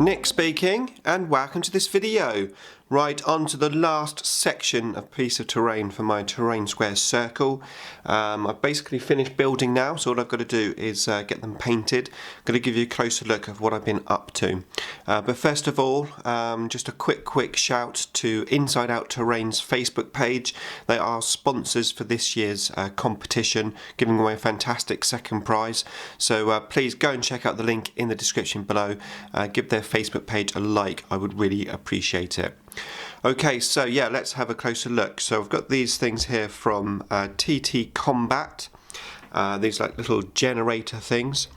Nick speaking, and welcome to this video. Right on to the last section of piece of terrain for my terrain square circle. I've basically finished building now, so all I've got to do is get them painted. I'm going to give you a closer look of what I've been up to. But first of all, just a quick shout to Inside Out Terrain's Facebook page. They are sponsors for this year's competition, giving away a fantastic second prize. So please go and check out the link in the description below. Give their Facebook page a like, I would really appreciate it. Okay, so yeah, let's have a closer look. So I've got these things here from TT Combat, these like little generator things.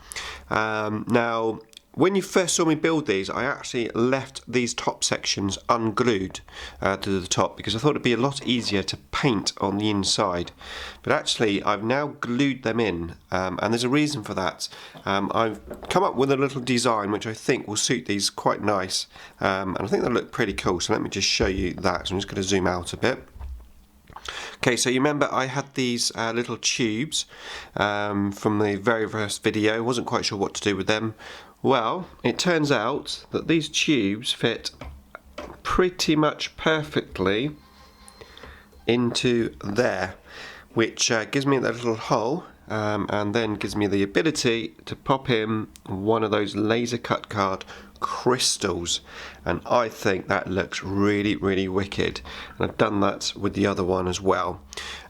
Now, when you first saw me build these, I actually left these top sections unglued to the top because I thought it'd be a lot easier to paint on the inside. But actually, I've now glued them in, and there's a reason for that. I've come up with a little design which I think will suit these quite nice, and I think they'll look pretty cool. So let me just show you that. So I'm just going to zoom out a bit. Okay, so you remember I had these little tubes from the very first video. Wasn't quite sure what to do with them. Well, it turns out that these tubes fit pretty much perfectly into there, which gives me that little hole and then gives me the ability to pop in one of those laser cut card crystals, and I think that looks really wicked, and I've done that with the other one as well.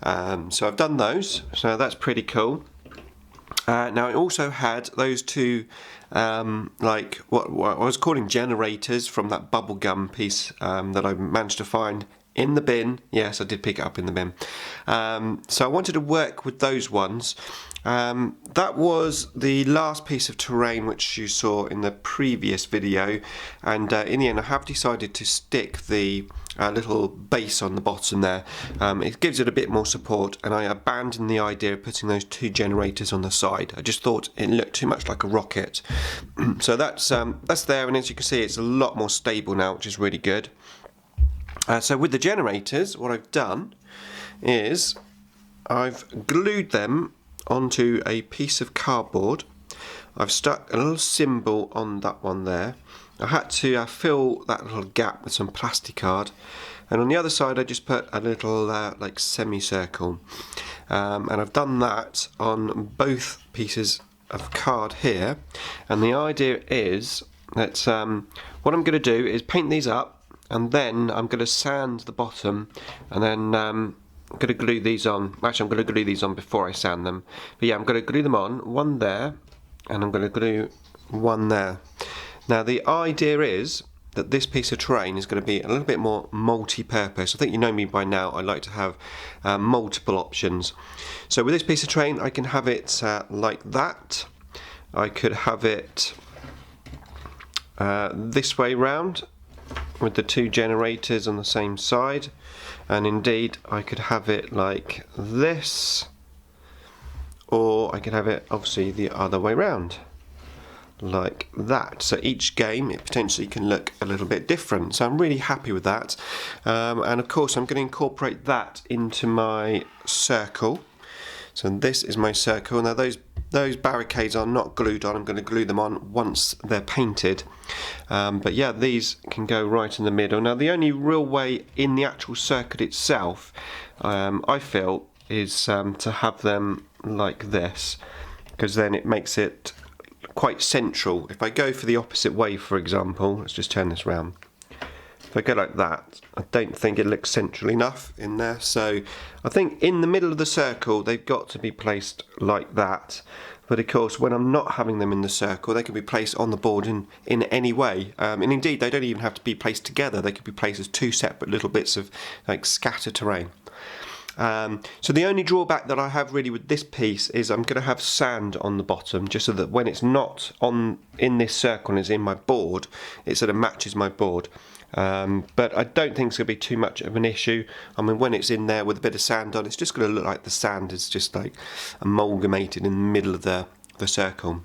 So I've done those, so that's pretty cool. Now I also had those two like what I was calling generators from that bubblegum piece that I managed to find in the bin. Yes, I did pick it up in the bin. So I wanted to work with those ones. That was the last piece of terrain which you saw in the previous video, and in the end I have decided to stick the little base on the bottom there. It gives it a bit more support, and I abandoned the idea of putting those two generators on the side. I just thought it looked too much like a rocket. So that's there, and as you can see it's a lot more stable now, which is really good. So with the generators, what I've done is I've glued them onto a piece of cardboard. I've stuck a little symbol on that one there. I had to fill that little gap with some plastic card, and on the other side I just put a little like semicircle, and I've done that on both pieces of card here. And the idea is that what I'm going to do is paint these up, and then I'm going to sand the bottom, and then I'm going to glue these on. Actually, I'm going to glue these on before I sand them. But yeah, I'm going to glue them on, one there, and I'm going to glue one there. Now the idea is that this piece of terrain is going to be a little bit more multi-purpose. I think you know me by now, I like to have multiple options. So with this piece of terrain I can have it like that. I could have it this way round, with the two generators on the same side, and indeed I could have it like this, or I could have it obviously the other way round like that. So each game it potentially can look a little bit different, so I'm really happy with that. And of course I'm going to incorporate that into my circle. So this is my circle. Now those barricades are not glued on. I'm going to glue them on once they're painted. But yeah, these can go right in the middle. Now the only real way in the actual circuit itself, I feel, is to have them like this, because then it makes it quite central. If I go for the opposite way, for example, let's just turn this round. If I go like that, I don't think it looks central enough in there. So I think in the middle of the circle they've got to be placed like that. But of course when I'm not having them in the circle, they can be placed on the board in any way. And indeed they don't even have to be placed together. They could be placed as two separate little bits of like scattered terrain. So the only drawback that I have really with this piece is I'm going to have sand on the bottom, just so that when it's not in this circle and it's in my board, it sort of matches my board. But I don't think it's going to be too much of an issue. I mean, when it's in there with a bit of sand on, it's just going to look like the sand is just like amalgamated in the middle of the circle.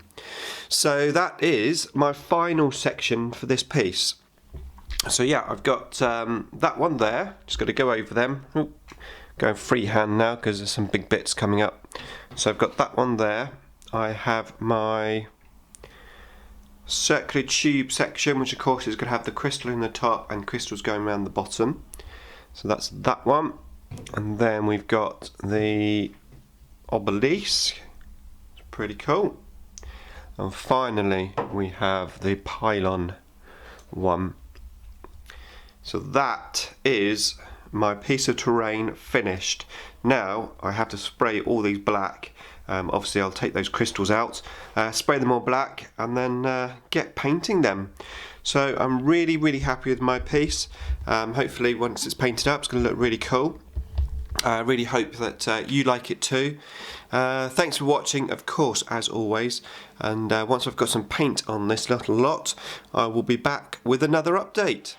So that is my final section for this piece. So yeah, I've got that one there. Just got to go over them. Going freehand now because there's some big bits coming up. So I've got that one there. I have my circular tube section, which of course is going to have the crystal in the top and crystals going around the bottom. So that's that one. And then we've got the obelisk. It's pretty cool. And finally we have the pylon one. So that is my piece of terrain finished. Now I have to spray all these black. Obviously I'll take those crystals out, spray them all black, and then get painting them. So I'm really happy with my piece. Hopefully once it's painted up it's going to look really cool. I really hope that you like it too. Thanks for watching, of course, as always, and once I've got some paint on this little lot I will be back with another update.